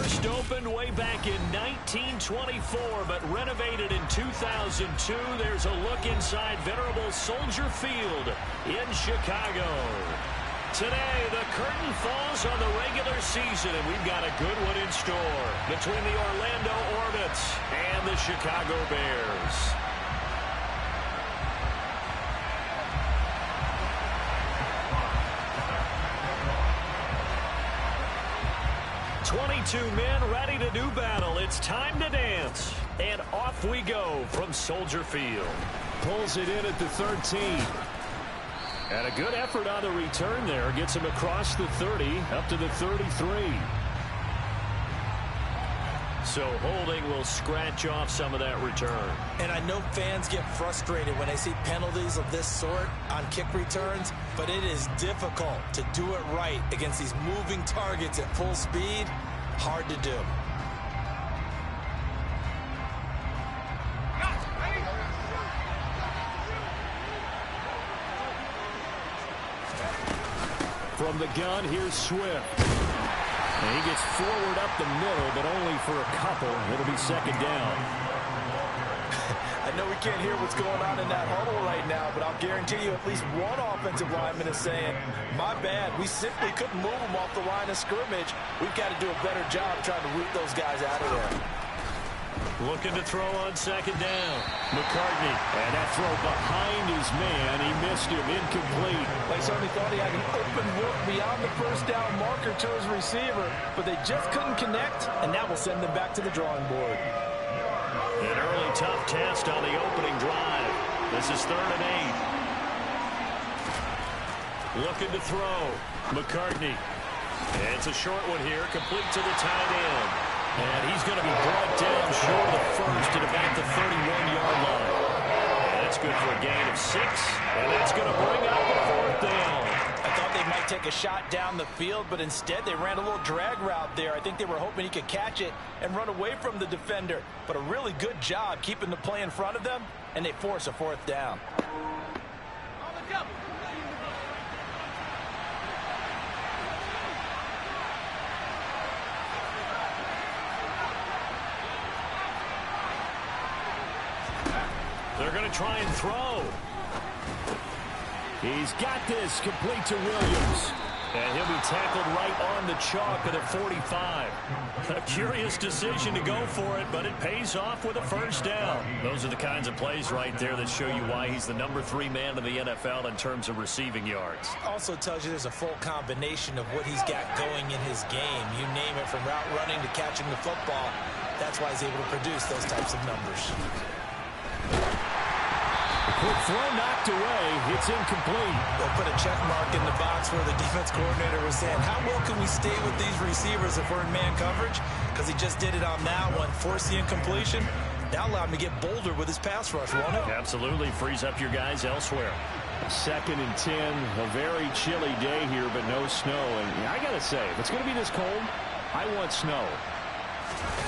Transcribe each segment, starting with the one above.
First opened way back in 1924, but renovated in 2002. There's a look inside venerable Soldier Field in Chicago. Today, the curtain falls on the regular season, and we've got a good one in store between the Orlando Orbits and the Chicago Bears. 22 men ready to do battle. It's time to dance. And off we go from Soldier Field. Pulls it in at the 13. And a good effort on the return there. Gets him across the 30, up to the 33. So holding will scratch off some of that return. And I know fans get frustrated when they see penalties of this sort on kick returns, but it is difficult to do it right against these moving targets at full speed. Hard to do. From the gun, here's Swift. And he gets forward up the middle, but only for a couple. It'll be second down. I know we can't hear what's going on in that huddle right now, but I'll guarantee you at least one offensive lineman is saying, my bad, we simply couldn't move them off the line of scrimmage. We've got to do a better job trying to root those guys out of there. Looking to throw on second down. McCartney. And that throw behind his man. He missed him. Incomplete. They certainly thought he had an open look beyond the first down marker to his receiver, but they just couldn't connect, and that will send them back to the drawing board. An early tough test on the opening drive. This is 3rd and 8. Looking to throw. McCartney. And it's a short one here. Complete to the tight end. And he's going to be brought down short of the first at about the 31-yard line. And that's good for a gain of 6. And that's going to bring up a 4th down. I thought they might take a shot down the field, but instead they ran a little drag route there. I think they were hoping he could catch it and run away from the defender. But a really good job keeping the play in front of them, and they force a 4th down. They're going to try and throw. He's got this complete to Williams. And he'll be tackled right on the chalk at the 45. A curious decision to go for it, but it pays off with a 1st down. Those are the kinds of plays right there that show you why he's the number 3 man in the NFL in terms of receiving yards. Also tells you there's a full combination of what he's got going in his game. You name it, from route running to catching the football. That's why he's able to produce those types of numbers. Quick throw knocked away. It's incomplete. They'll put a check mark in the box where the defense coordinator was saying, how well can we stay with these receivers if we're in man coverage? Because he just did it on that one. Force the incompletion. That allowed him to get bolder with his pass rush, won't it? Absolutely. Frees up your guys elsewhere. 2nd and 10. A very chilly day here, but no snow. And I got to say, if it's going to be this cold, I want snow.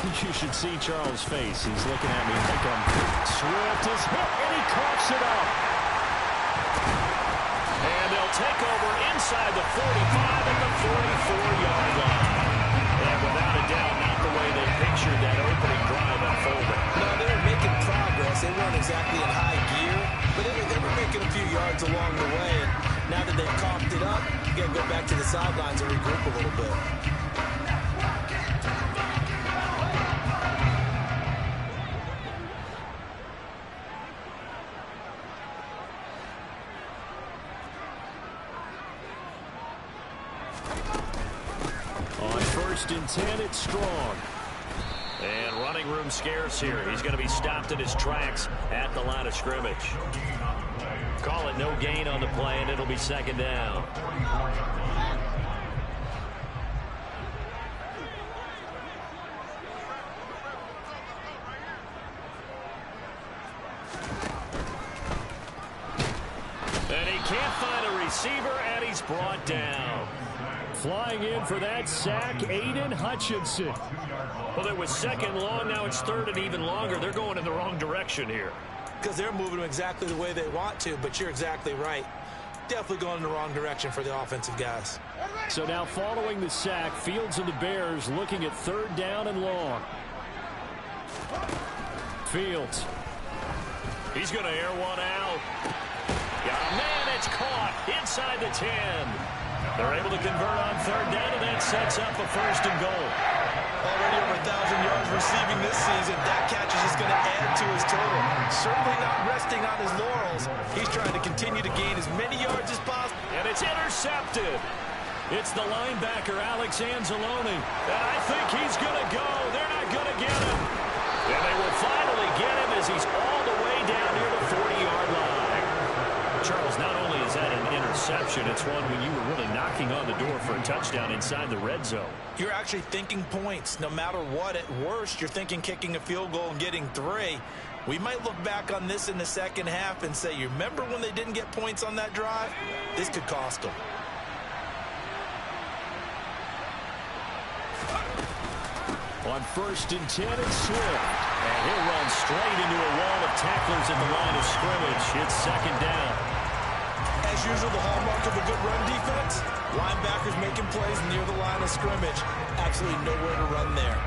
You should see Charles' face. He's looking at me like Swift is hit, and he coughs it up. And they'll take over inside the 45 at the 44-yard line. And without a doubt, not the way they pictured that opening drive unfolding. No, they were making progress. They weren't exactly in high gear, but they were making a few yards along the way. And now that they've coughed it up, you got to go back to the sidelines and regroup a little bit. On 1st and 10, it's Strong. And running room scarce here. He's going to be stopped in his tracks at the line of scrimmage. Call it no gain on the play, and it'll be 2nd down. And he can't find a receiver, and he's brought down. Flying in for that sack, Aiden Hutchinson. Well, it was 2nd long. Now it's 3rd and even longer. They're going in the wrong direction here. Because they're moving them exactly the way they want to, but you're exactly right. definitely going in the wrong direction for the offensive guys. So now following the sack, Fields and the Bears looking at 3rd down and long. Fields. He's going to air one out. Yeah, man, it's caught inside the 10. They're able to convert on 3rd down, and that sets up a 1st and goal. Already over 1,000 yards receiving this season. That catch is just going to add to his total. Certainly not resting on his laurels. He's trying to continue to gain as many yards as possible. And it's intercepted. It's the linebacker, Alex Anzalone. And I think he's going to go. They're not going to get him. And they will finally get him as he's all the way down near the 40-yard line. Charles, not only is that an interception, it's one when you were really knocking on the door for a touchdown inside the red zone. You're actually thinking points. No matter what, at worst, you're thinking kicking a field goal and getting 3. We might look back on this in the second half and say, you remember when they didn't get points on that drive? This could cost them. On 1st and 10, it's Swift. And he'll run straight into a wall of tacklers at the line of scrimmage. It's 2nd down. As usual, the hallmark of a good run defense, linebackers making plays near the line of scrimmage. Absolutely nowhere to run there.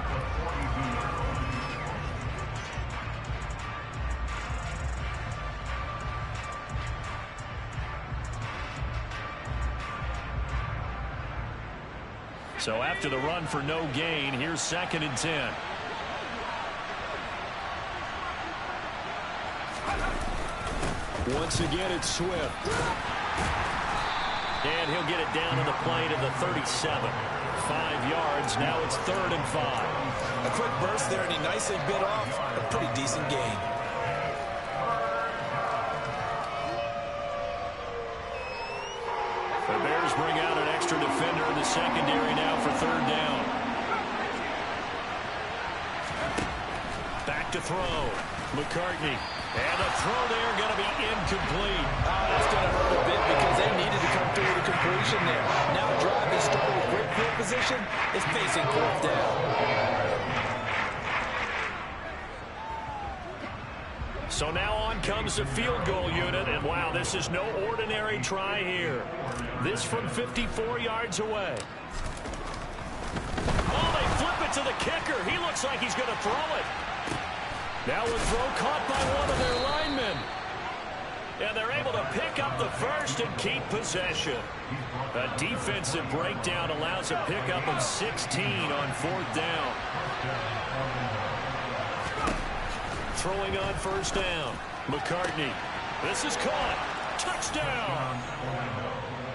So after the run for no gain, here's 2nd and 10. Once again, it's Swift. And he'll get it down to the play to the 37. 5 yards. Now it's 3rd and 5. A quick burst there, and he nicely bit off a pretty decent gain. The Bears bring out an extra defender in the secondary now for 3rd down. Back to throw. McCartney. And the throw there going to be incomplete. Oh, that's going to hurt a bit because they needed to come through with a completion there. Now a drive that started with great field position is facing 4th down. So now on comes the field goal unit, and wow, this is no ordinary try here. This from 54 yards away. Oh, they flip it to the kicker. He looks like he's going to throw it. Now a throw caught by one of their linemen. And they're able to pick up the 1st and keep possession. A defensive breakdown allows a pickup of 16 on 4th down. Throwing on 1st down. McCartney. This is caught. Touchdown.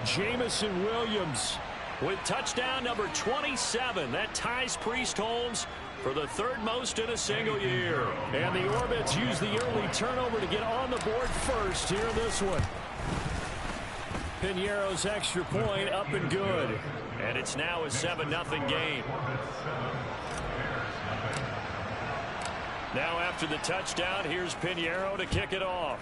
Jamison Williams with touchdown number 27. That ties Priest Holmes for the 3rd most in a single year. And the Orbits use the early turnover to get on the board first here in this one. Piñeiro's extra point up and good. And it's now a 7-0 game. Now after the touchdown, here's Piñeiro to kick it off.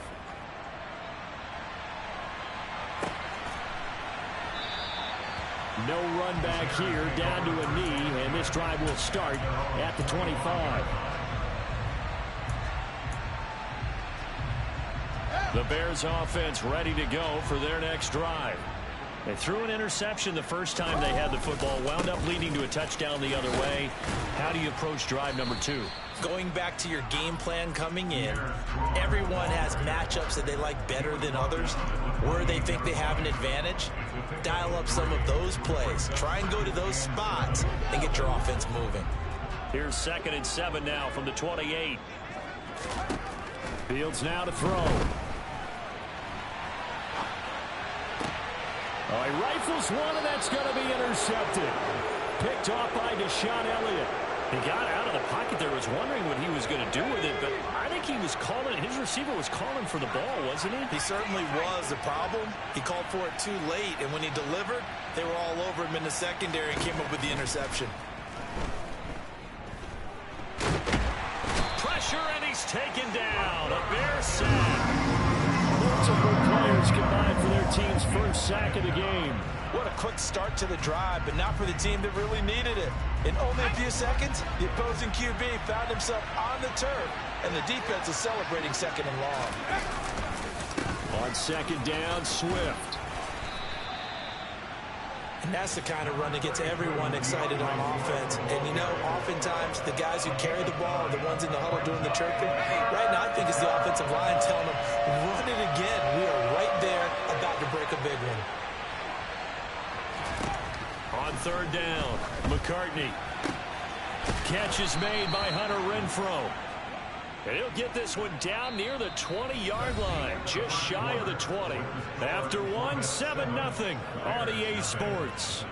No run back here, down to a knee, and this drive will start at the 25. The Bears offense ready to go for their next drive. They threw an interception the first time they had the football, wound up leading to a touchdown the other way. How do you approach drive number 2? Going back to your game plan coming in, everyone has matchups that they like better than others, where they think they have an advantage. Dial up some of those plays. Try and go to those spots and get your offense moving. Here's 2nd and 7 now from the 28. Fields now to throw. Oh, he rifles one, and that's going to be intercepted. Picked off by Deshaun Elliott. He got out of the pocket there, was wondering what he was going to do with it, but I think he was calling, his receiver was calling for the ball, wasn't he? He certainly was. The problem, he called for it too late, and when he delivered, they were all over him in the secondary and came up with the interception. Pressure, and he's taken down. A Bear sack. Multiple players combined for their team's first sack of the game. What a quick start to the drive, but not for the team that really needed it. In only a few seconds, the opposing QB found himself on the turf, and the defense is celebrating 2nd and long. On 2nd down, Swift. And that's the kind of run that gets everyone excited on offense. And, you know, oftentimes the guys who carry the ball are the ones in the huddle doing the chirping. Right now, I think it's the offensive line telling them, run it again. We are right there about to break a big one. On third down, McCartney. Catch is made by Hunter Renfrow. And he'll get this one down near the 20-yard line, just shy of the 20. After one, 7-0 on EA Sports.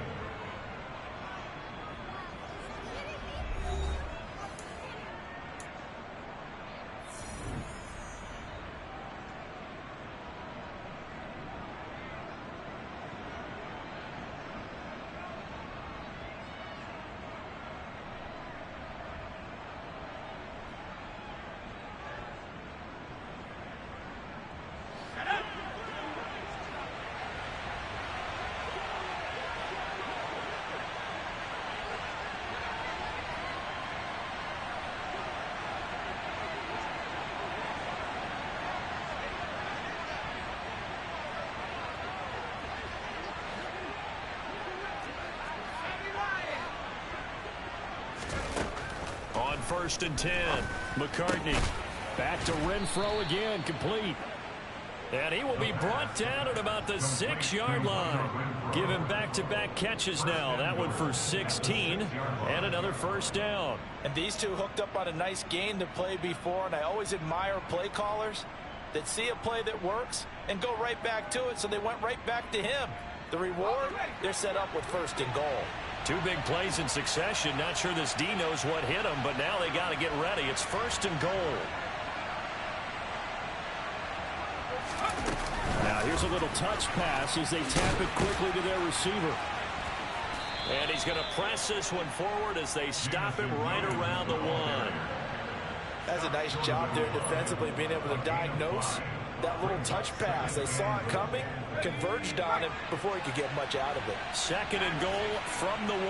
First and 10. McCartney back to Renfrow again, complete. And he will be brought down at about the 6-yard line. Give him back-to-back catches now. That one for 16 and another first down. And these two hooked up on a nice gain to play before, and I always admire play callers that see a play that works and go right back to it, so they went right back to him. The reward, they're set up with first and goal. Two big plays in succession. Not sure this D knows what hit him, but now they got to get ready. It's first and goal. Now here's a little touch pass as they tap it quickly to their receiver. And he's going to press this one forward as they stop him right around the 1. That's a nice job there defensively, being able to diagnose that little touch pass. They saw it coming, converged on it before he could get much out of it. Second and goal from the 1.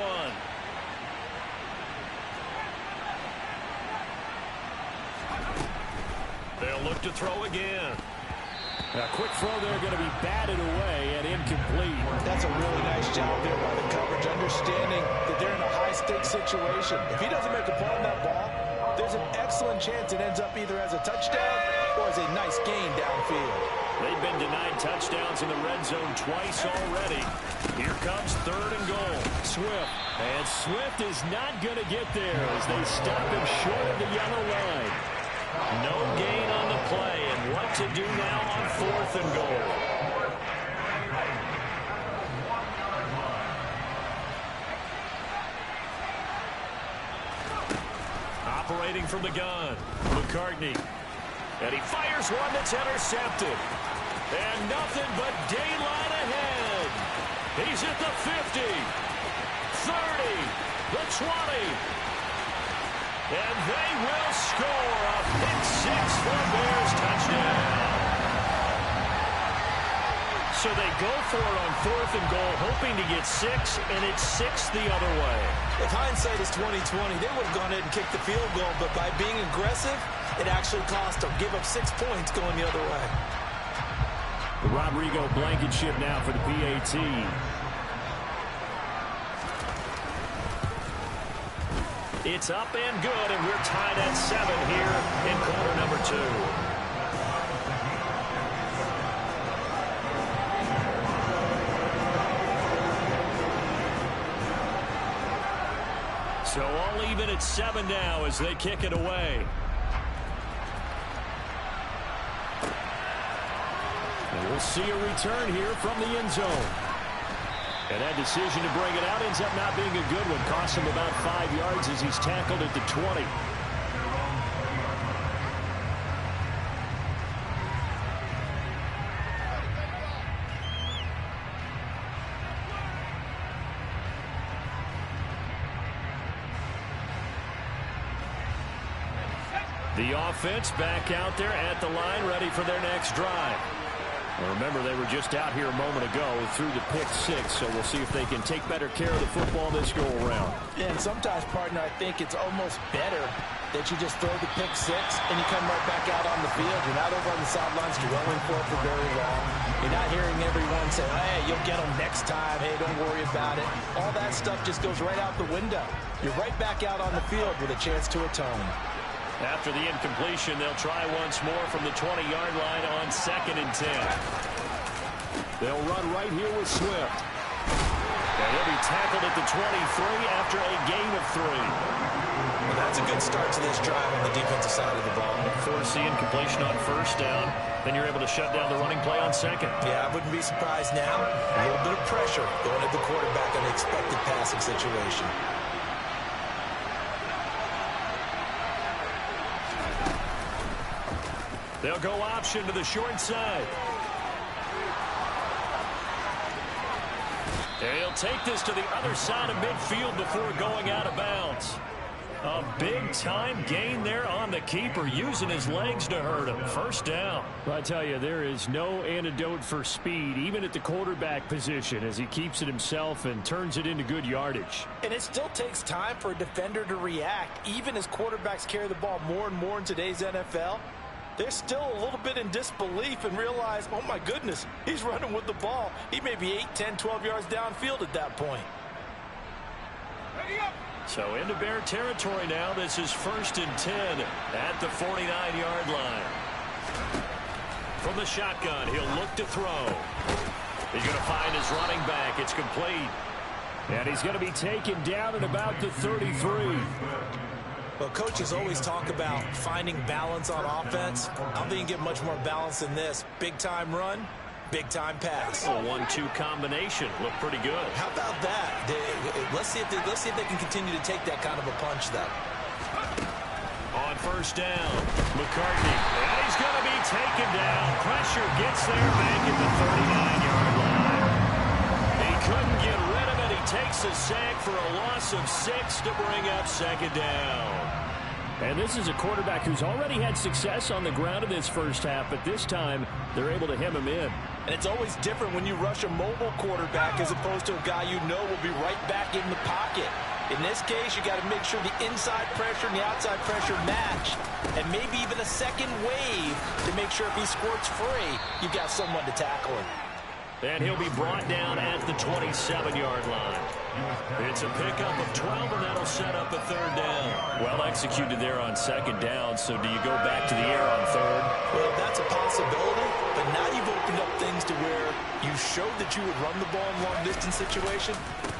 They'll look to throw again. A quick throw there going to be batted away and incomplete. That's a really nice job there by the coverage, understanding that they're in a high-stakes situation. If he doesn't make a play on that ball, there's an excellent chance it ends up either as a touchdown or as a nice gain downfield. They've been denied touchdowns in the red zone twice already. Here comes third and goal. Swift. And Swift is not going to get there as they stop him short of the yellow line. No gain on the play, and what to do now on fourth and goal. Operating from the gun, McCartney. And he fires one that's intercepted. And nothing but daylight ahead. He's at the 50, 30, the 20. And they will score a pick six for a Bears touchdown. So they go for it on fourth and goal, hoping to get 6, and it's 6 the other way. If hindsight is 20/20, they would have gone ahead and kicked the field goal, but by being aggressive, it actually cost them. Give up 6 points going the other way. The Rodrigo Blankenship now for the PAT. It's up and good, and we're tied at 7 here in quarter number 2. So all even at 7 now as they kick it away. And we'll see a return here from the end zone. And that decision to bring it out ends up not being a good one. Costs him about 5 yards as he's tackled at the 20. The offense back out there at the line, ready for their next drive. And remember, they were just out here a moment ago through the pick 6, so we'll see if they can take better care of the football this go-around. Yeah, and sometimes, partner, I think it's almost better that you just throw the pick 6 and you come right back out on the field. You're not over on the sidelines dwelling for it for very long. You're not hearing everyone say, hey, you'll get them next time. Hey, don't worry about it. All that stuff just goes right out the window. You're right back out on the field with a chance to atone. After the incompletion, they'll try once more from the 20-yard line on 2nd and 10. They'll run right here with Swift. And he'll be tackled at the 23 after a gain of 3. Well, that's a good start to this drive on the defensive side of the ball. Force the incompletion on 1st down. Then you're able to shut down the running play on 2nd. Yeah, I wouldn't be surprised now. A little bit of pressure going at the quarterback on the expected passing situation. They'll go option to the short side. And he'll take this to the other side of midfield before going out of bounds. A big-time gain there on the keeper, using his legs to hurt him. 1st down. I tell you, there is no antidote for speed, even at the quarterback position, as he keeps it himself and turns it into good yardage. And it still takes time for a defender to react, even as quarterbacks carry the ball more and more in today's NFL. They're still a little bit in disbelief and realize, oh, my goodness, he's running with the ball. He may be 8, 10, 12 yards downfield at that point. So into Bear territory now. This is 1st and 10 at the 49-yard line. From the shotgun, he'll look to throw. He's going to find his running back. It's complete. And he's going to be taken down at about the 33. Well, coaches always talk about finding balance on offense. I don't think you can get much more balance than this. Big-time run, big-time pass. A 1-2 combination. Looked pretty good. How about that? Let's see if they can continue to take that kind of a punch, though. On 1st down, McCartney. And he's going to be taken down. Pressure gets there back at the 39-yard line. He couldn't get rid of it. He takes a sack for a loss of 6 to bring up 2nd down. And this is a quarterback who's already had success on the ground in this 1st half, but this time they're able to hem him in. And it's always different when you rush a mobile quarterback as opposed to a guy you know will be right back in the pocket. In this case, you got to make sure the inside pressure and the outside pressure match, and maybe even a second wave to make sure if he squirts free, you've got someone to tackle him. And he'll be brought down at the 27-yard line. It's a pickup of 12, and that'll set up a 3rd down. Well executed there on 2nd down, so do you go back to the air on 3rd? Well, that's a possibility, but now you've opened up things to where you showed that you would run the ball in long-distance situation.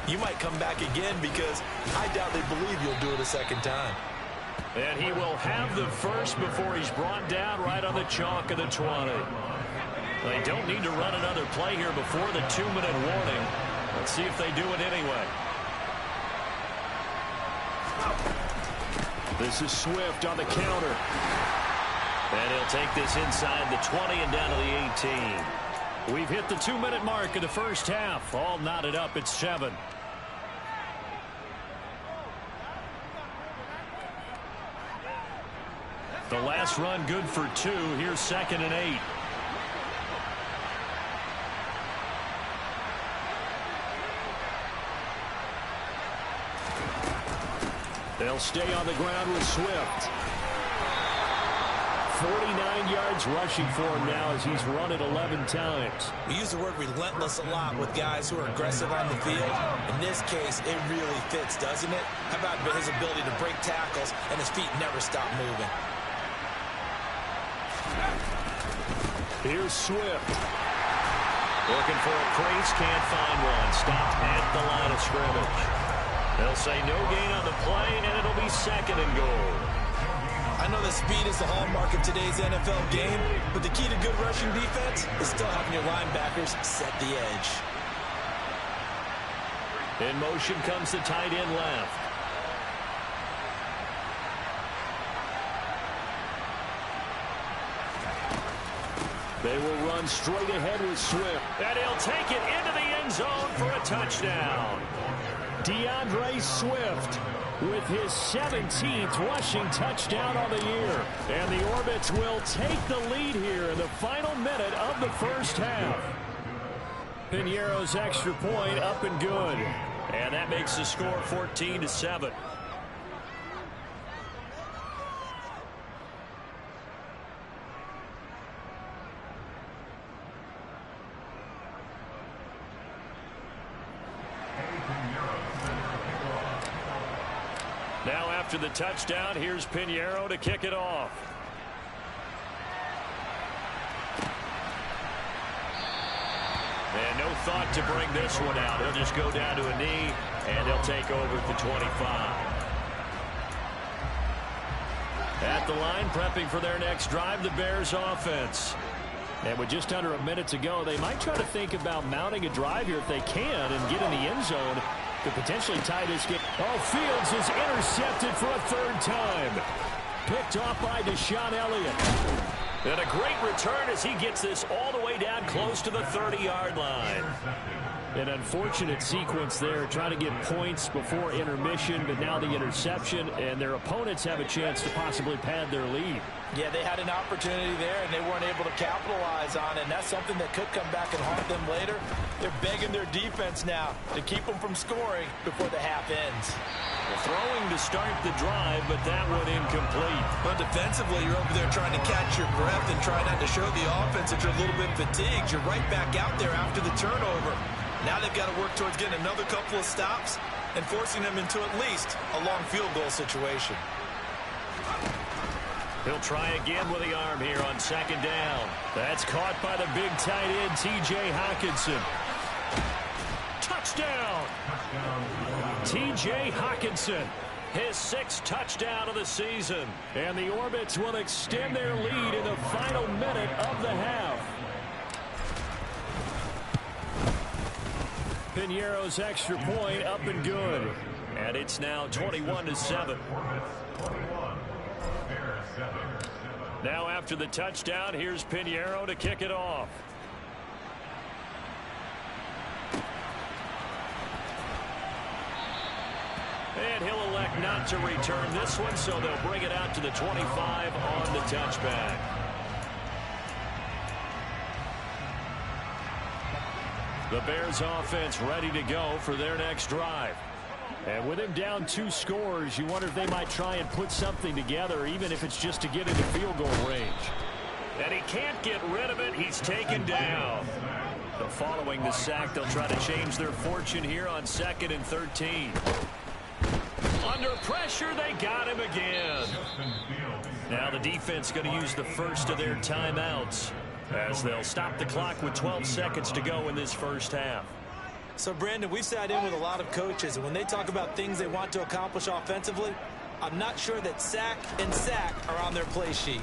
You might come back again because I doubt they believe you'll do it a 2nd time. And he will have the first before he's brought down right on the chalk of the 20. They don't need to run another play here before the 2-minute warning. Let's see if they do it anyway. This is Swift on the counter. And he'll take this inside the 20 and down to the 18. We've hit the 2-minute mark of the 1st half. All knotted up at 7. The last run good for 2. Here's 2nd and 8. They'll stay on the ground with Swift. 49 yards rushing for him now as he's run it 11 times. We use the word relentless a lot with guys who are aggressive on the field. In this case, it really fits, doesn't it? How about his ability to break tackles and his feet never stop moving? Here's Swift. Looking for a crease, can't find one. Stopped at the line of scrimmage. They'll say no gain on the play, and it'll be 2nd and goal. I know that speed is the hallmark of today's NFL game, but the key to good rushing defense is still having your linebackers set the edge. In motion comes the tight end left. They will run straight ahead with Swift. And he'll take it into the end zone for a touchdown. DeAndre Swift with his 17th rushing touchdown on the year. And the Orbits will take the lead here in the final minute of the 1st half. Piñeiro's extra point up and good. And that makes the score 14-7. Now after the touchdown, here's Pinheiro to kick it off. And no thought to bring this one out. He'll just go down to a knee, and they'll take over at the 25. At the line, prepping for their next drive, the Bears offense. And with just under a minute to go, they might try to think about mounting a drive here if they can and get in the end zone to potentially tie this game. Oh, Fields is intercepted for a third time. Picked off by Deshaun Elliott. And a great return as he gets this all the way down close to the 30-yard line. An unfortunate sequence there, trying to get points before intermission, but now the interception, and their opponents have a chance to possibly pad their lead. Yeah, they had an opportunity there, and they weren't able to capitalize on it, and that's something that could come back and haunt them later. They're begging their defense now to keep them from scoring before the half ends. Throwing to start the drive, but that one incomplete. But defensively, you're over there trying to catch your breath and try not to show the offense that you're a little bit fatigued. You're right back out there after the turnover. Now they've got to work towards getting another couple of stops and forcing them into at least a long field goal situation. He'll try again with the arm here on second down. That's caught by the big tight end, T.J. Hockenson. Touchdown! T.J. Hockenson, his 6th touchdown of the season. And the Orbits will extend their lead in the final minute of the half. Pinheiro's extra point up and good. And it's now 21-7. Now after the touchdown, here's Pinheiro to kick it off. And he'll elect not to return this one, so they'll bring it out to the 25 on the touchback. The Bears offense ready to go for their next drive. And with him down 2 scores, you wonder if they might try and put something together, even if it's just to get into field goal range. And he can't get rid of it. He's taken down. But following the sack, they'll try to change their fortune here on 2nd and 13. Under pressure, they got him again. Now the defense going to use the first of their timeouts as they'll stop the clock with 12 seconds to go in this first half. So, Brandon, we've sat in with a lot of coaches, and when they talk about things they want to accomplish offensively, I'm not sure that sack and sack are on their play sheet.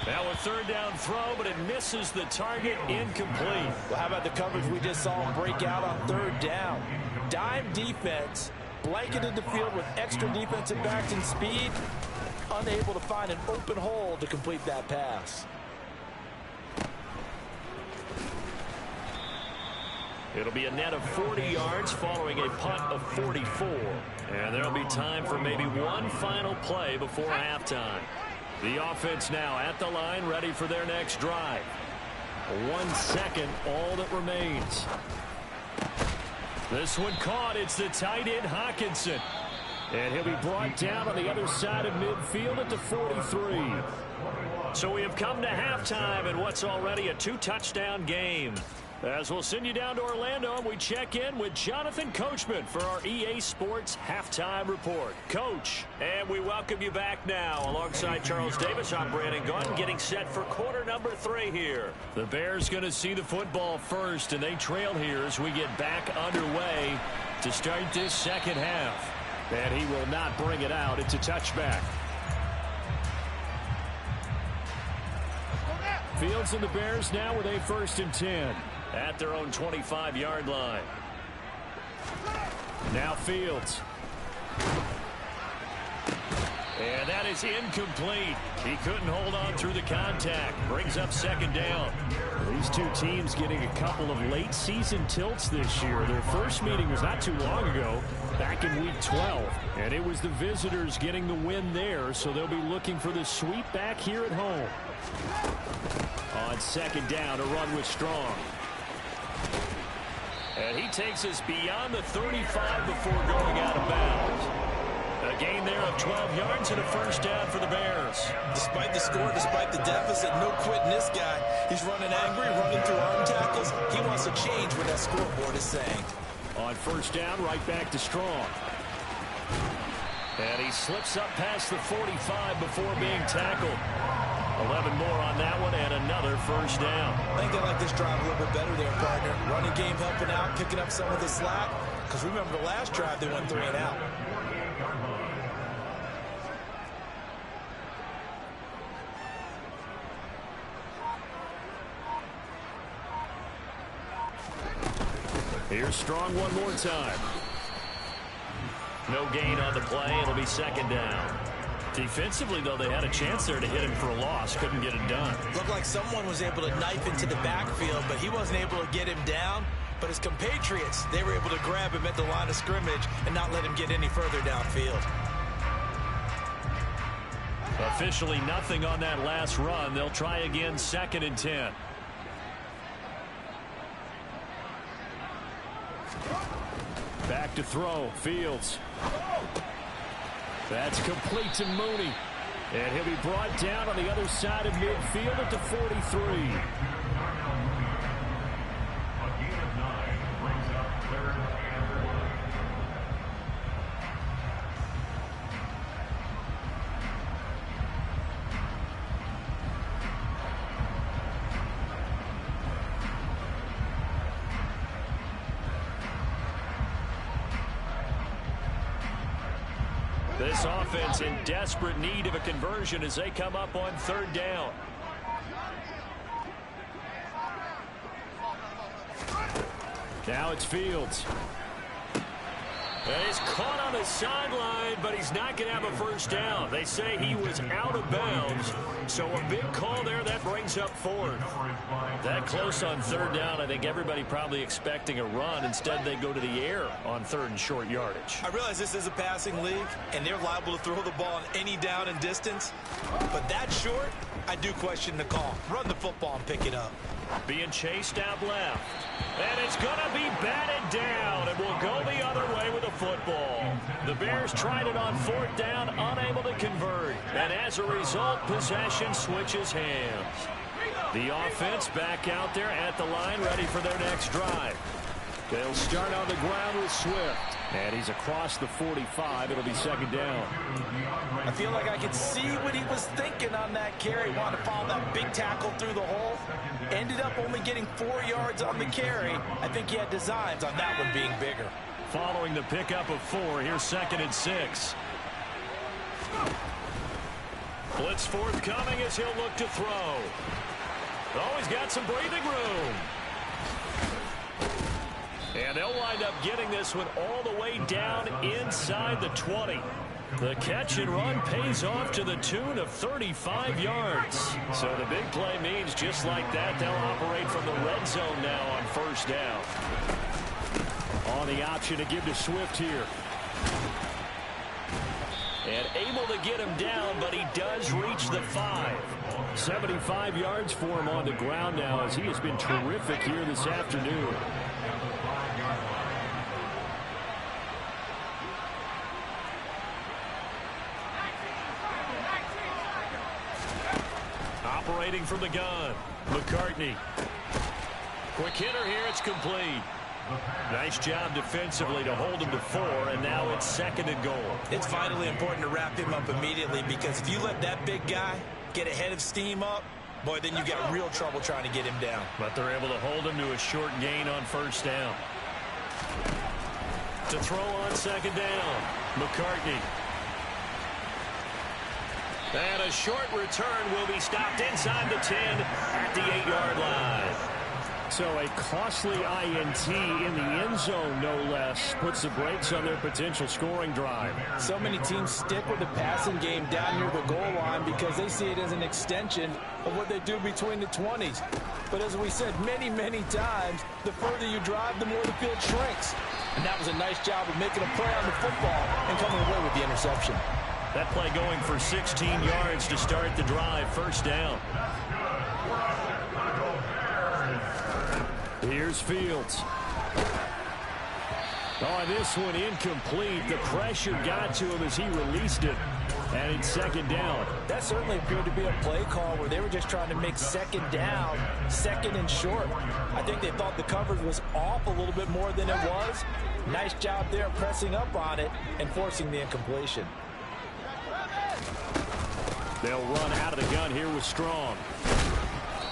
Now a third down throw, but it misses the target, incomplete. Well, how about the coverage we just saw him break out on 3rd down? Dime defense, blanketed the field with extra defensive backs and speed, unable to find an open hole to complete that pass. It'll be a net of 40 yards following a punt of 44. And there'll be time for maybe one final play before halftime. The offense now at the line, ready for their next drive. 1 second, all that remains. This one caught. It's the tight end, Hockenson. And he'll be brought down on the other side of midfield at the 43. So we have come to halftime in what's already a 2-touchdown game. As we'll send you down to Orlando, and we check in with Jonathan Coachman for our EA Sports Halftime Report. Coach, and we welcome you back now. Alongside Charles Davis, I'm Brandon Gunn, getting set for quarter number 3 here. The Bears going to see the football first, and they trail here as we get back underway to start this second half. And he will not bring it out. It's a touchback. Fields and the Bears now with a 1st and 10. At their own 25-yard line. Now Fields. And that is incomplete. He couldn't hold on through the contact. Brings up 2nd down. These two teams getting a couple of late season tilts this year. Their first meeting was not too long ago, back in week 12. And it was the visitors getting the win there, so they'll be looking for the sweep back here at home. On 2nd down, a run with Strong. And he takes us beyond the 35 before going out of bounds. A gain there of 12 yards and a 1st down for the Bears. Despite the score, despite the deficit, no quitting this guy. He's running angry, running through arm tackles. He wants So change what that scoreboard is saying. On first down, right back to Strong. And he slips up past the 45 before being tackled. 11 more on that one and another first down. I think they like this drive a little bit better there, partner. Running game helping out, picking up some of the slack. Because remember the last drive, they went 3 and out. Here's Strong one more time. No gain on the play. It'll be second down. Defensively, though, they had a chance there to hit him for a loss. Couldn't get it done. Looked like someone was able to knife into the backfield, but he wasn't able to get him down. But his compatriots, they were able to grab him at the line of scrimmage and not let him get any further downfield. Officially nothing on that last run. They'll try again, 2nd and 10. Back to throw. Fields. That's complete to Mooney. And he'll be brought down on the other side of midfield at the 43. This offense in desperate need of a conversion as they come up on 3rd down. Now it's Fields. And he's caught on the sideline, but he's not going to have a first down. They say he was out of bounds, so a big call there that brings up 4th. That close on 3rd down, I think everybody probably expecting a run. Instead, they go to the air on 3rd and short yardage. I realize this is a passing league, and they're liable to throw the ball on any down and distance. But that short, I do question the call. Run the football and pick it up. Being chased out left. And it's going to be batted down, and will go the other way with the football. The Bears tried it on 4th down, unable to convert. And as a result, possession switches hands. The offense back out there at the line, ready for their next drive. They'll start on the ground with Swift. And he's across the 45. It'll be 2nd down. I feel like I could see what he was thinking on that carry. Wanted to follow that big tackle through the hole. Ended up only getting 4 yards on the carry. I think he had designs on that one being bigger. Following the pickup of 4, here's 2nd and 6. Blitz forthcoming as he'll look to throw. Oh, he's got some breathing room. And they'll wind up getting this one all the way down inside the 20. The catch and run pays off to the tune of 35 yards. So the big play means just like that, they'll operate from the red zone now on 1st down. On the option to give to Swift here. And able to get him down, but he does reach the 5. 75 yards for him on the ground now as he has been terrific here this afternoon. Operating from the gun, McCartney. Quick hitter here, it's complete. Nice job defensively to hold him to 4, and now it's 2nd and goal. It's vitally important to wrap him up immediately, because if you let that big guy get ahead of steam up, boy, then you got real trouble trying to get him down. But they're able to hold him to a short gain on 1st down. To throw on 2nd down, McCartney. And a short return will be stopped inside the 10 at the 8-yard line. So a costly INT in the end zone, no less, puts the brakes on their potential scoring drive. So many teams stick with the passing game down near the goal line because they see it as an extension of what they do between the 20s. But as we said many, many times, the further you drive, the more the field shrinks. And that was a nice job of making a play on the football and coming away with the interception. That play going for 16 yards to start the drive, 1st down. Here's Fields. Oh, this one incomplete. The pressure got to him as he released it. And it's second down. That certainly appeared to be a play call where they were just trying to make second down, second and short. I think they thought the coverage was off a little bit more than it was. Nice job there pressing up on it and forcing the incompletion. They'll run out of the gun here with Strong.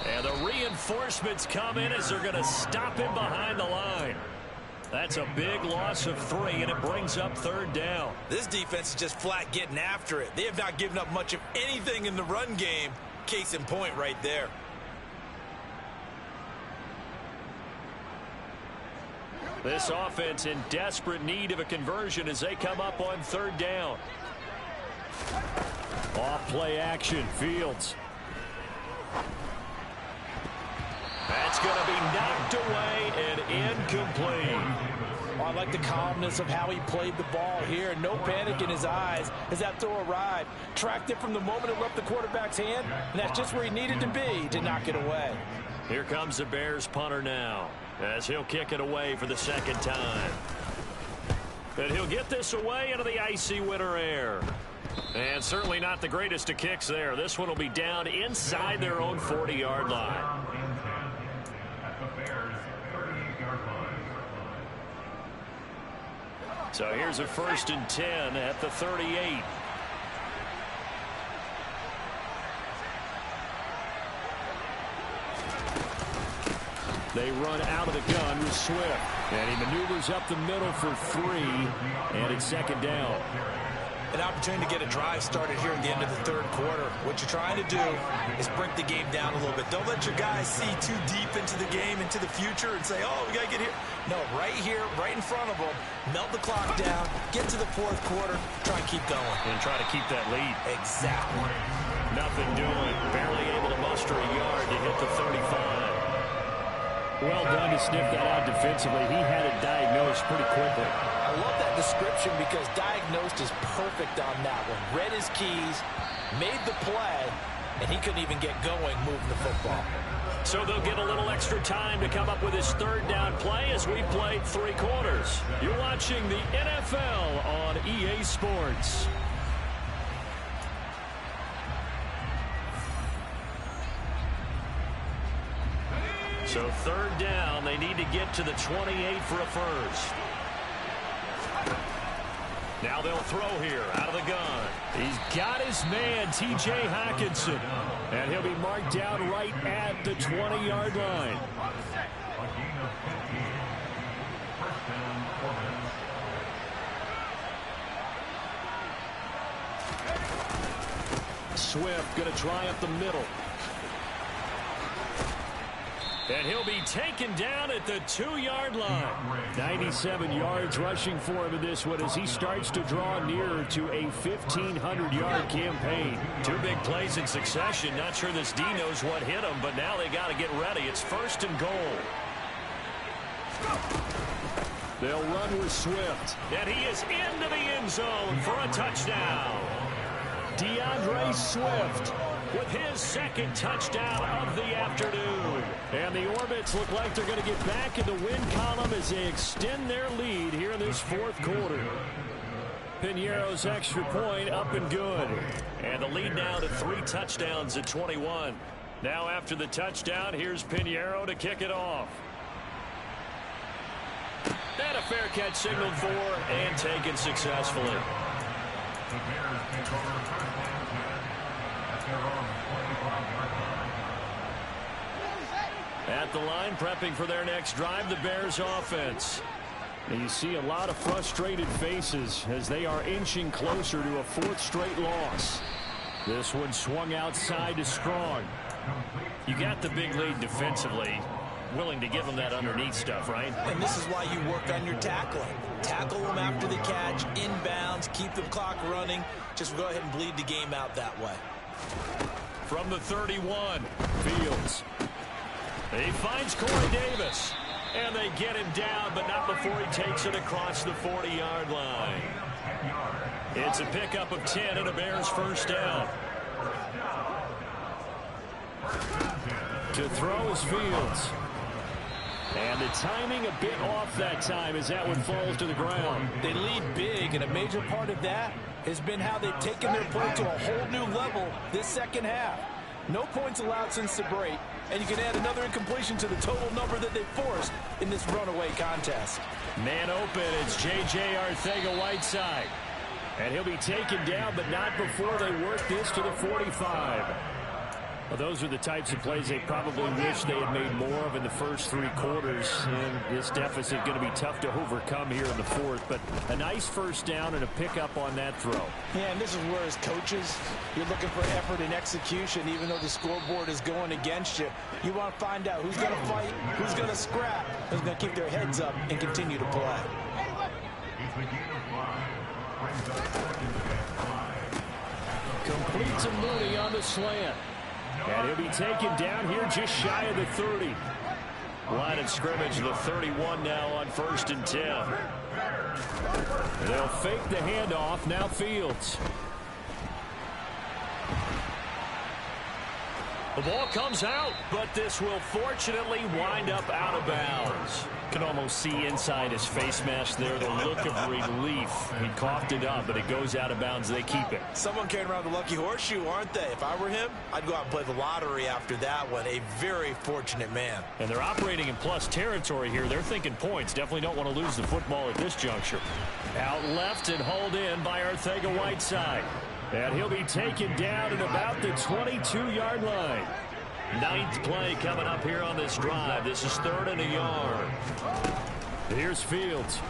And the reinforcements come in as they're going to stop him behind the line. That's a big loss of 3, and it brings up third down. This defense is just flat getting after it. They have not given up much of anything in the run game. Case in point right there. This offense in desperate need of a conversion as they come up on third down. Off play action, Fields. That's going to be knocked away and incomplete. Oh, I like the calmness of how he played the ball here. No panic in his eyes as that throw arrived. Tracked it from the moment it left the quarterback's hand, and that's just where he needed to be to knock it away. Here comes the Bears punter now as he'll kick it away for the second time. And he'll get this away into the icy winter air. And certainly not the greatest of kicks there. This one will be down inside their own 40-yard line. So here's a 1st and 10 at the 38. They run out of the gun with Swift. And he maneuvers up the middle for 3. And it's second down. An opportunity to get a drive started here at the end of the third quarter. What you're trying to do is break the game down a little bit. Don't let your guys see too deep into the game, into the future, and say, oh, we got to get here. No, right here, right in front of them, melt the clock down, get to the fourth quarter, try and keep going. And try to keep that lead. Exactly. Nothing doing. Barely able to muster a yard to hit the 35. Well done to sniff that out defensively. He had it diagnosed pretty quickly. I love that description because diagnosed is perfect on that one. Read his keys, made the play, and he couldn't even get going moving the football. So they'll get a little extra time to come up with his third down play as we played 3 quarters. You're watching the NFL on EA Sports. So third down, they need to get to the 28 for a first. Now they'll throw here out of the gun. He's got his man, T.J. Hockenson. And he'll be marked down right at the 20-yard line. Swift going to try up the middle. And he'll be taken down at the 2-yard line. 97 yards rushing for him in this one as he starts to draw nearer to a 1,500-yard campaign. 2 big plays in succession. Not sure this D knows what hit him, but now they got to get ready. It's 1st and goal. They'll run with Swift. And he is into the end zone for a touchdown. DeAndre Swift with his second touchdown of the afternoon. And the Orbits look like they're going to get back in the win column as they extend their lead here in this fourth quarter. Piñeiro's extra point up and good. And the lead now to 3 touchdowns at 21. Now after the touchdown, here's Piñeiro to kick it off. And a fair catch signaled for and taken successfully. The Bears take over first down at their own 25-yard line. At the line, prepping for their next drive, the Bears offense. And you see a lot of frustrated faces as they are inching closer to a 4th straight loss. This one swung outside to Strong. You got the big lead defensively. Willing to give them that underneath stuff, right? And this is why you work on your tackling. Tackle them after the catch, inbounds, keep the clock running. Just go ahead and bleed the game out that way. From the 31, Fields. He finds Corey Davis. And they get him down, but not before he takes it across the 40-yard line. It's a pickup of 10 and a Bears first down. To throw is Fields. And the timing a bit off that time as that one falls to the ground. They lead big, and a major part of that has been how they've taken their play to a whole new level this second half. No points allowed since the break, and you can add another incompletion to the total number that they forced in this runaway contest. Man open, it's J.J. Arcega-Whiteside. And he'll be taken down, but not before they work this to the 45. Well, those are the types of plays they probably wish they had made more of in the first three quarters. And this deficit going to be tough to overcome here in the fourth. But a nice first down and a pickup on that throw. Yeah, and this is where as coaches, you're looking for effort and execution. Even though the scoreboard is going against you, you want to find out who's going to fight, who's going to scrap, who's going to keep their heads up and continue to play. Complete to Mooney on the slant. And he'll be taken down here just shy of the 30. Line of scrimmage, the 31 now on 1st and 10. They'll fake the handoff. Now Fields. The ball comes out, but this will fortunately wind up out of bounds. Can almost see inside his face mask there the look of relief. He coughed it up, but it goes out of bounds. They keep it. Someone carrying around the lucky horseshoe, aren't they? If I were him, I'd go out and play the lottery after that one. A very fortunate man. And they're operating in plus territory here. They're thinking points. Definitely don't want to lose the football at this juncture. Out left and hauled in by Arcega-Whiteside. And he'll be taken down at about the 22-yard line. 9th play coming up here on this drive. This is 3rd and a yard. Here's Fields.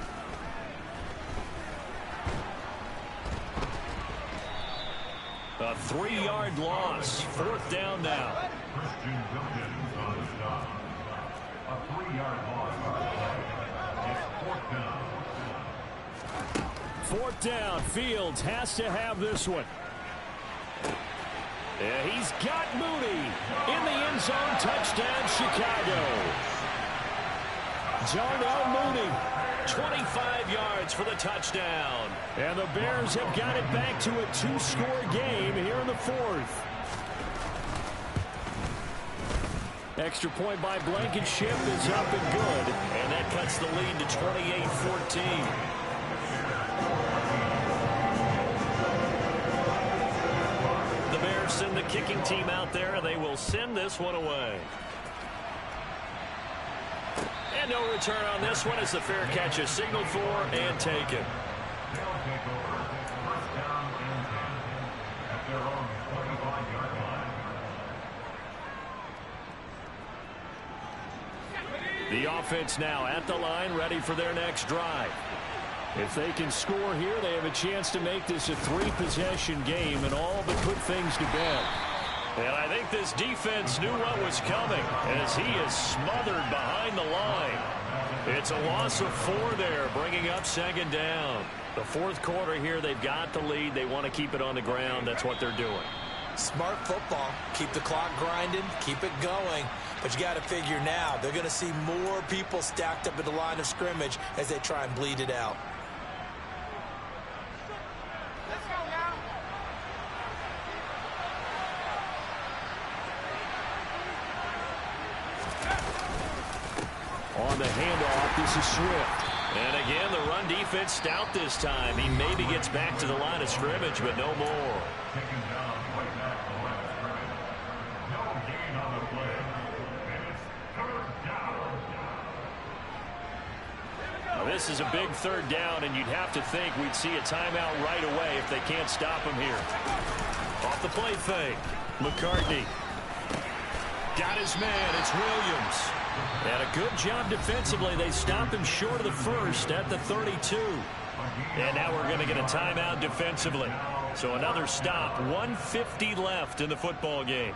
A 3-yard loss. 4th down now. A 3-yard loss. It's 4th down. 4th down. Fields has to have this one. Yeah, he's got Mooney in the end zone. Touchdown, Chicago. Darnell Mooney, 25 yards for the touchdown. And the Bears have got it back to a 2-score game here in the 4th. Extra point by Blankenship is up and good. And that cuts the lead to 28-14. Send the kicking team out there, and they will send this one away. And no return on this one as the fair catch is signaled for and taken. The offense now at the line, ready for their next drive. If they can score here, they have a chance to make this a 3-possession game and all but put things to bed. And I think this defense knew what was coming as he is smothered behind the line. It's a loss of 4 there, bringing up 2nd down. The 4th quarter here, they've got the lead. They want to keep it on the ground. That's what they're doing. Smart football. Keep the clock grinding. Keep it going. But you got to figure now, they're going to see more people stacked up at the line of scrimmage as they try and bleed it out. On the handoff, this is Swift. And again, the run defense stout this time. He maybe gets back to the line of scrimmage, but no more. Now, this is a big 3rd down, and you'd have to think we'd see a timeout right away if they can't stop him here. Off the play fake. McCartney. Got his man. It's Williams. And a good job defensively. They stop him short of the 1st at the 32. And now we're going to get a timeout defensively. So another stop. 1:50 left in the football game.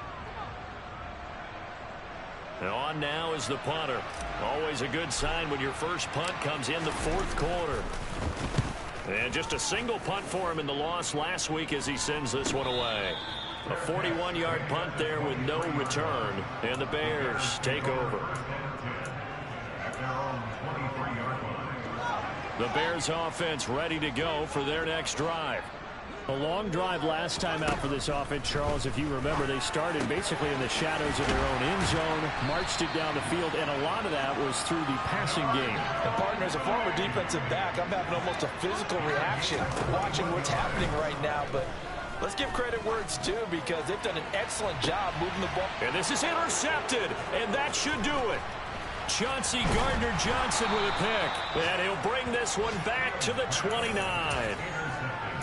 And on now is the punter. Always a good sign when your first punt comes in the 4th quarter. And just a single punt for him in the loss last week as he sends this one away. A 41-yard punt there with no return. And the Bears take over. The Bears offense ready to go for their next drive. A long drive last time out for this offense, Charles. If you remember, they started basically in the shadows of their own end zone, marched it down the field, and a lot of that was through the passing game. And partner, as a former defensive back, I'm having almost a physical reaction watching what's happening right now, but let's give credit where it's due because they've done an excellent job moving the ball. And this is intercepted, and that should do it. Chauncey Gardner-Johnson with a pick, and he'll bring this one back to the 29.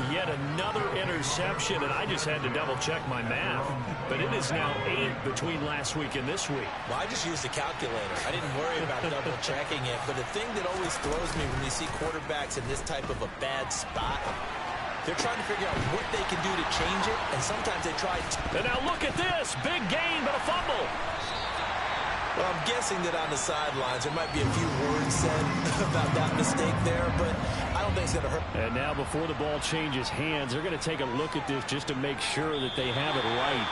Yet another interception, and I just had to double-check my math. But it is now 8 between last week and this week. Well, I just used a calculator. I didn't worry about double-checking it. But the thing that always throws me when you see quarterbacks in this type of a bad spot, they're trying to figure out what they can do to change it, and sometimes they try to. And now look at this. Big gain, but a fumble. Well, I'm guessing that on the sidelines there might be a few words said about that mistake there, but I don't think it's going to hurt. And now before the ball changes hands, they're going to take a look at this just to make sure that they have it right.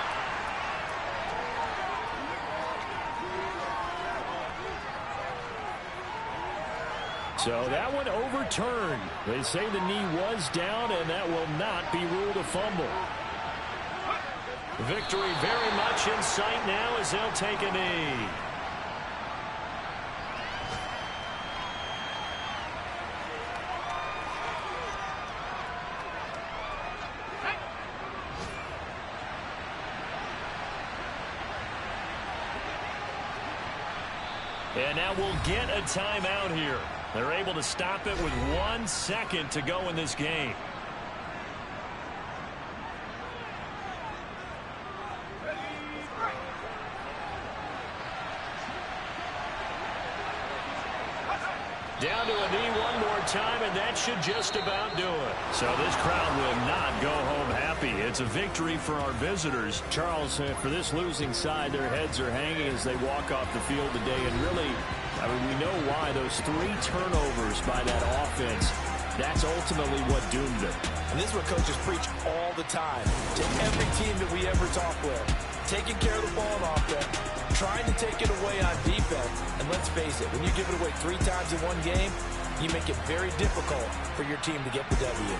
So that one overturned. They say the knee was down, and that will not be ruled a fumble. Victory very much in sight now as they'll take a knee. And now we'll get a timeout here. They're able to stop it with 1 second to go in this game. Down to a knee one more time, and that should just about do it. So this crowd will not go home happy. It's a victory for our visitors. Charles, for this losing side, their heads are hanging as they walk off the field today. And really, I mean, we know why. Those 3 turnovers by that offense, that's ultimately what doomed them. And this is what coaches preach all the time to every team that we ever talk with. Taking care of the ball on offense, trying to take it away on defense. And let's face it, when you give it away 3 times in one game, you make it very difficult for your team to get the W.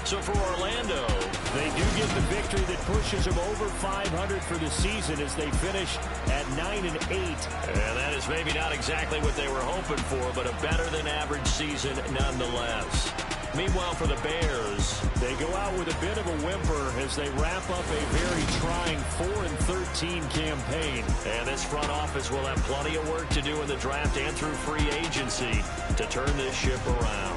So for Orlando, they do get the victory that pushes them over 500 for the season as they finish at 9-8. And that is maybe not exactly what they were hoping for, but a better than average season nonetheless. Meanwhile, for the Bears, they go out with a bit of a whimper as they wrap up a very trying 4-13 campaign. And this front office will have plenty of work to do in the draft and through free agency to turn this ship around.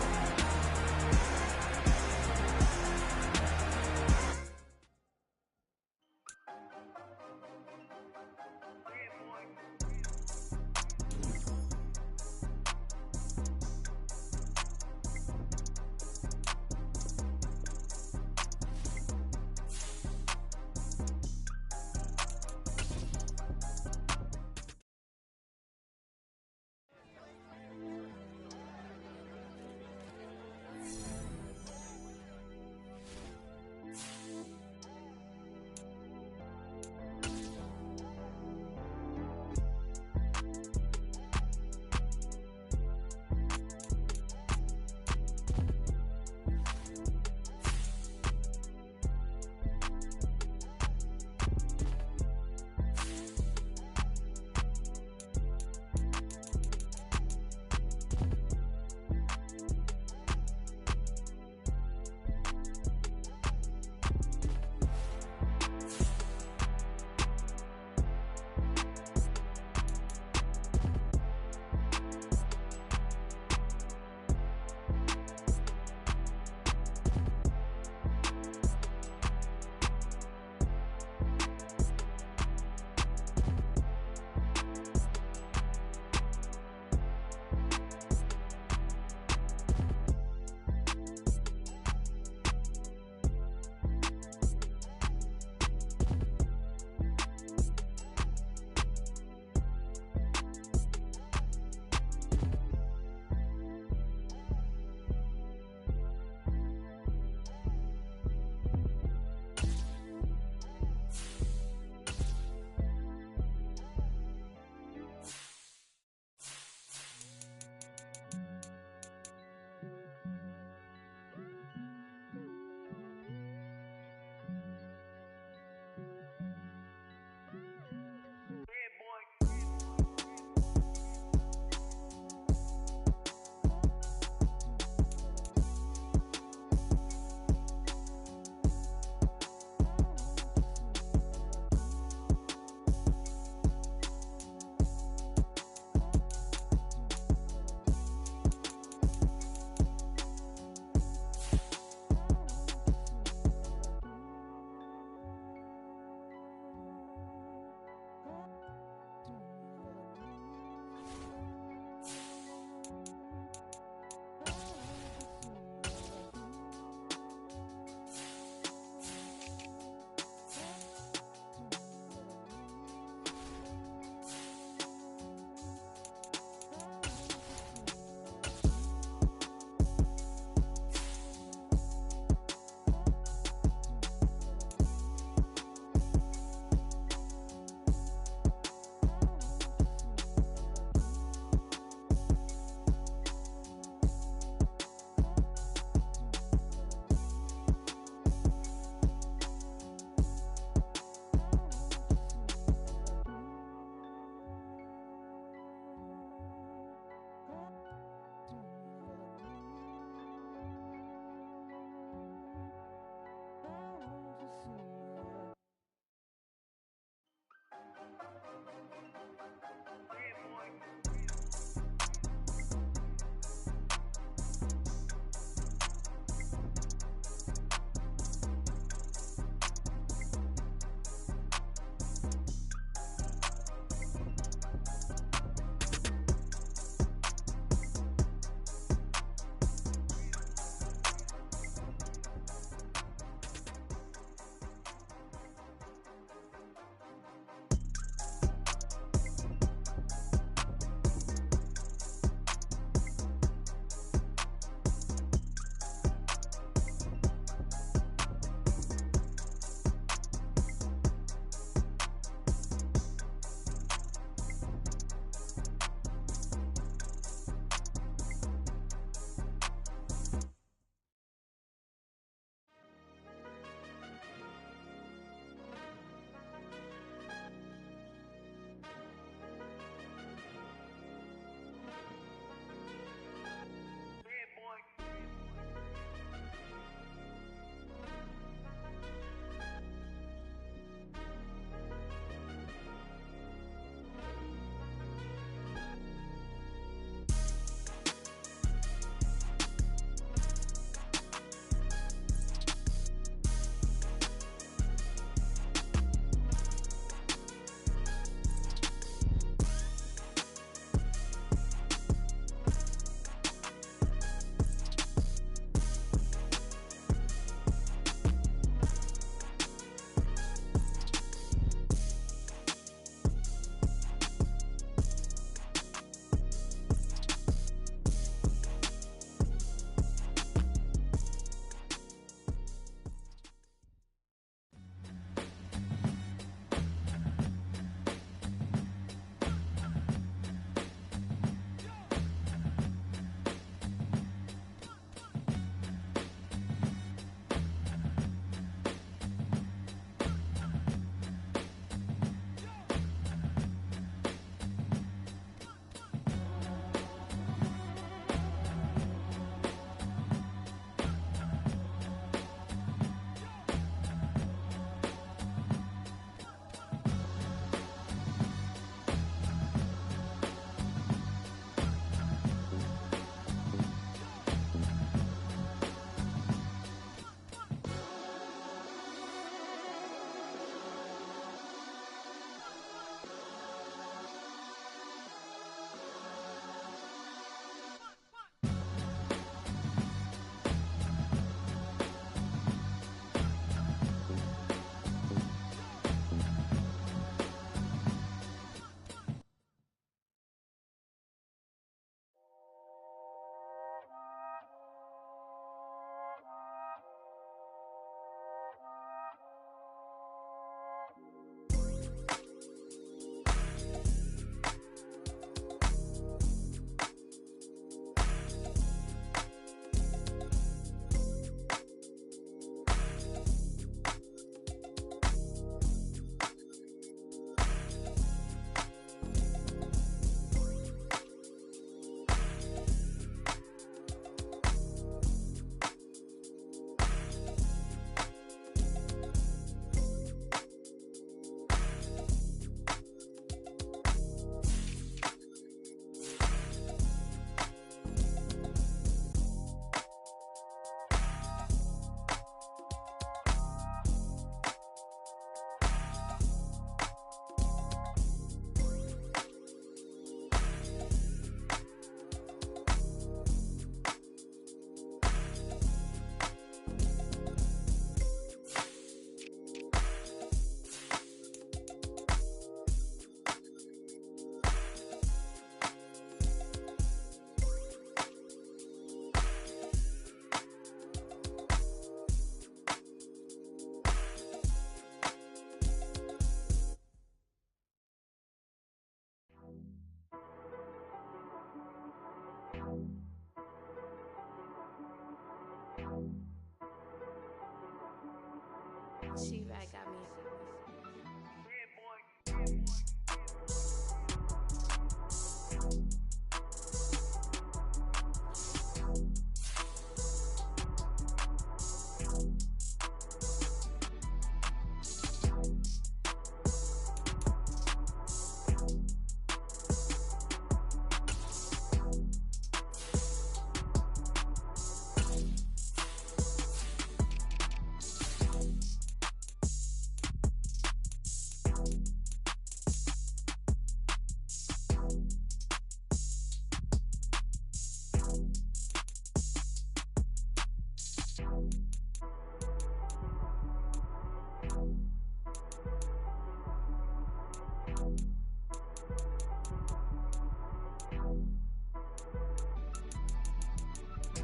She back got me.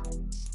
You